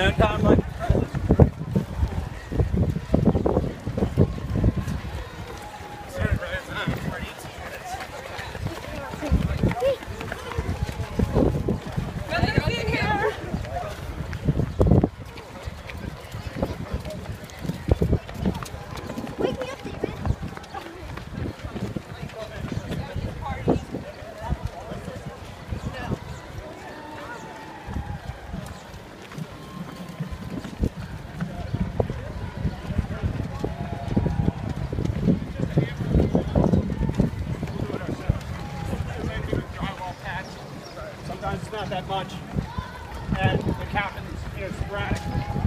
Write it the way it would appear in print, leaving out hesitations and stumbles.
no time like sometimes it's not that much, and it happens, sporadic.